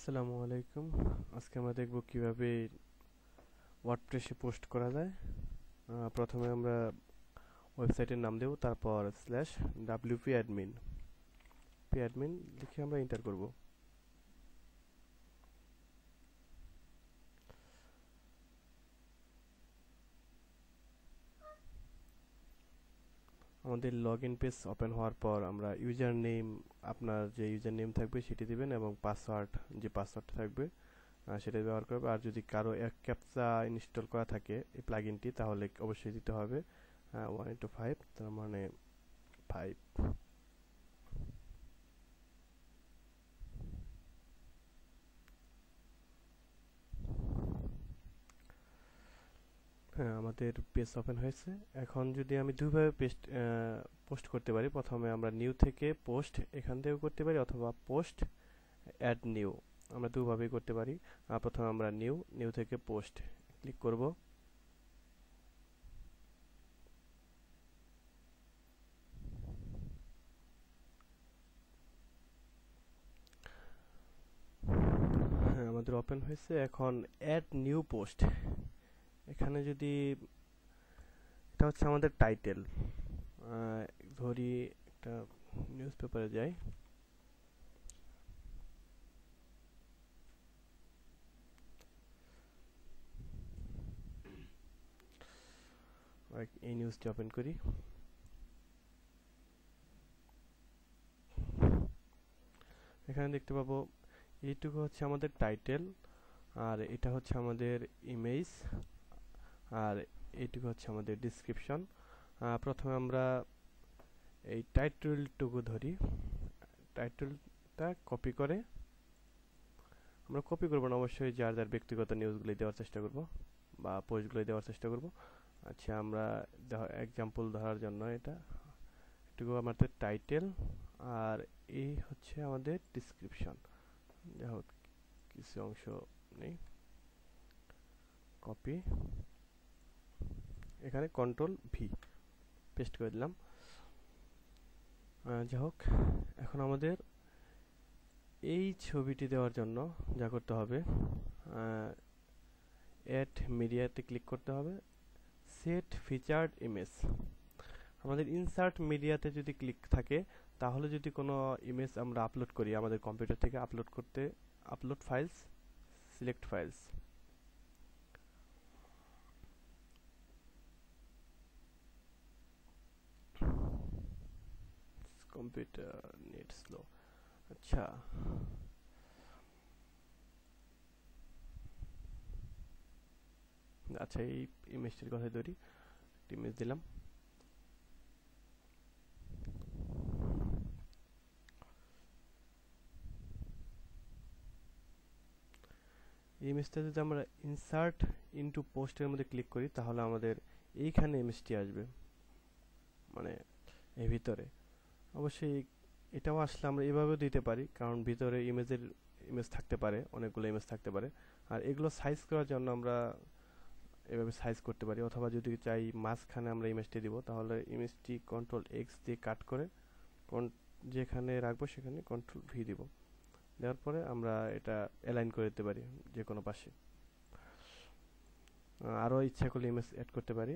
আসসালামু আলাইকুম। আজকে আমরা দেখব কিভাবে ওয়ার্ডপ্রেসে পোস্ট করা যায়। প্রথমে আমরা ওয়েবসাইটের নাম দেব, তারপর স্ল্যাশ ডাব্লিউপি অ্যাডমিন লিখে আমরা এন্টার করব। আমাদের লগ ইন পেজ ওপেন হওয়ার পর আমরা ইউজার নেম, আপনার যে ইউজার নেম থাকবে সেটি দিবেন এবং পাসওয়ার্ড, যে পাসওয়ার্ড থাকবে সেটা ব্যবহার করবে। আর যদি কারো এক ক্যাপচা ইনস্টল করা থাকে এই প্লাগইনটি, তাহলে অবশ্যই দিতে হবে 1 to 5, তার মানে 5। হ্যাঁ, আমাদের পেজ ওপেন হয়েছে। এখন যদি আমি দুইভাবে পোস্ট করতে পারি। প্রথমে আমরা নিউ থেকে পোস্ট এখান থেকেও করতে পারি, অথবা পোস্ট অ্যাড নিউ, আমরা দুভাবেই করতে পারি। প্রথমে আমরা নিউ থেকে পোস্ট ক্লিক করব। হ্যাঁ, আমাদের ওপেন হয়েছে। এখন অ্যাড নিউ পোস্ট, এখানে যদি এটা হচ্ছে আমাদের টাইটেল, ধরি একটা নিউজ পেপারে যাই, এই নিউজটি ওপেন করি। এখানে দেখতে পাবো এইটুকু হচ্ছে আমাদের টাইটেল, আর এটা হচ্ছে আমাদের ইমেজ, আর এইটুকু হচ্ছে আমাদের ডিসক্রিপশন। প্রথমে আমরা এই টাইটেলটুকু ধরি, টাইটেলটা কপি করে, আমরা কপি করবো না, অবশ্যই যার যার ব্যক্তিগত নিউজগুলি দেওয়ার চেষ্টা করব বা পোস্টগুলি দেওয়ার চেষ্টা করব। আচ্ছা, আমরা এক্সাম্পল ধরার জন্য এটুকু আমাদের টাইটেল, আর এই হচ্ছে আমাদের ডিসক্রিপশন। যাই হোক, কিছু অংশ নেই, কপি, এখানে কন্ট্রোল-ভি পেস্ট করে দিলাম। যাই হোক, এখন আমাদের এই ছবিটি দেওয়ার জন্য যা করতে হবে, অ্যাড মিডিয়াতে ক্লিক করতে হবে, সেট ফিচার্ড ইমেজ। আমাদের ইনসার্ট মিডিয়াতে যদি ক্লিক থাকে, তাহলে যদি কোনো ইমেজ আমরা আপলোড করি আমাদের কম্পিউটার থেকে, upload files, select files. Computer net slow. আচ্ছা, এই ইমেজটির কথা ধরি, একটা ইমেজ দিলাম। এই ইমেজটা যদি আমরা ইনসার্ট ইনটু পোস্টের মধ্যে ক্লিক করি, তাহলে আমাদের এইখানে ইমেজটি আসবে, মানে এর ভিতরে। অবশ্যই এটাও আসলে আমরা এভাবেও দিতে পারি, কারণ ভিতরে ইমেজ থাকতে পারে, অনেকগুলো ইমেজ থাকতে পারে। আর এগুলো সাইজ করার জন্য আমরা এভাবে সাইজ করতে পারি, অথবা যদি চাই মাঝখানে আমরা ইমেজটি দিব, তাহলে ইমেজটি কন্ট্রোল-এক্স দিয়ে কাট করে যেখানে রাখবো সেখানে কন্ট্রোল-ভি দিব। দেওয়ার পরে আমরা এটা অ্যালাইন করে দিতে পারি যে কোনো পাশে। আরও ইচ্ছা করলে ইমেজ অ্যাড করতে পারি।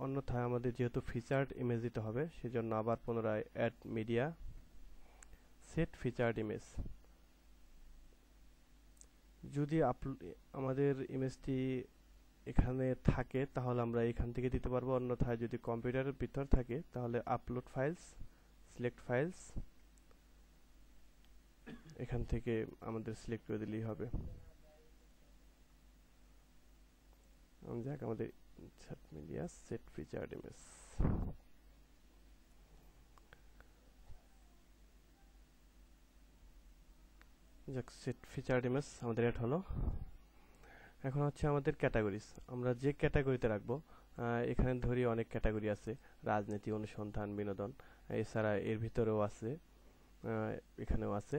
অন্যথায় আমাদের যেহেতু ফিচার্ড ইমেজ দিতে হবে, সেজন্য আবার পুনরায় add media, set featured image. যদি আমাদের ইমেজটি এখানে থাকে, তাহলে আমরা এখান থেকে দিতে পারবো। অন্যথায় যদি কম্পিউটারের ভিতর থাকে, তাহলে আপলোড ফাইলস, সিলেক্ট ফাইলস, এখান থেকে আমাদের সিলেক্ট করে দিলেই হবে। যাক, আমাদের মিডিয়া সেট ফিচার্ড ইমেজ। যাক, সেট ফিচার্ড ইমেজ আমাদের অ্যাড হলো। এখন হচ্ছে আমাদের ক্যাটাগরিজ, আমরা যে ক্যাটাগরিতে রাখবো। এখানে ধরি অনেক ক্যাটাগরি আছে, রাজনীতি, অনুসন্ধান, বিনোদন, এছাড়া এর ভিতরেও আছে, এখানেও আছে।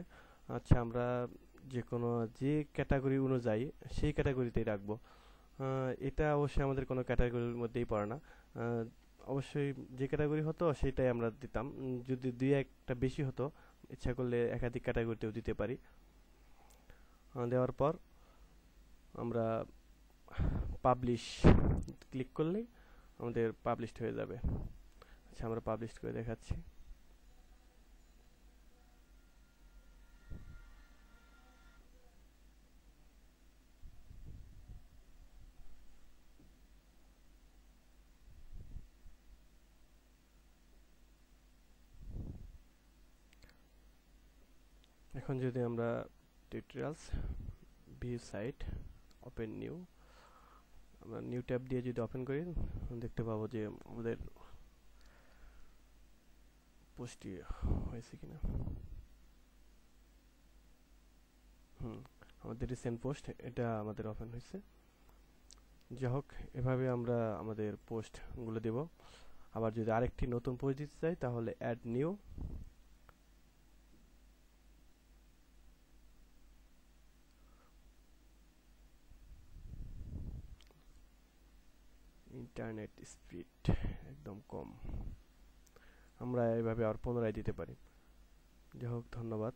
আচ্ছা, আমরা যে ক্যাটাগরি অনুযায়ী সেই ক্যাটাগরিতেই রাখবো। এটা অবশ্যই আমাদের কোনো ক্যাটাগরির মধ্যেই পড়ে না। অবশ্যই যে ক্যাটাগরি হতো সেটাই আমরা দিতাম। যদি দুই একটা বেশি হতো, ইচ্ছা করলে একাধিক ক্যাটাগরিতেও দিতে পারি। দেওয়ার পর আমরা পাবলিশ ক্লিক করলেই আমাদের পাবলিশড হয়ে যাবে। আচ্ছা, আমরা পাবলিশ করে দেখাচ্ছি। এখন যদি আমরা tutorials view site open new, আমরা নিউ ট্যাব দিয়ে যদি ওপেন করি দেখতে পাবো যে আমাদের পোস্টটি হয়েছে কিনা। আমাদের রিসেন্ট পোস্ট এটা আমাদের ওপেন হয়েছে। যাই হোক, এভাবে আমরা আমাদের পোস্টগুলো দেব। আবার যদি আরেকটি নতুন পোস্ট দিতে চাই তাহলে অ্যাড নিউ, ইন্টারনেট স্পিড একদম কম, আমরা এভাবে আর পুনরায় দিতে পারি। যাই হোক, ধন্যবাদ।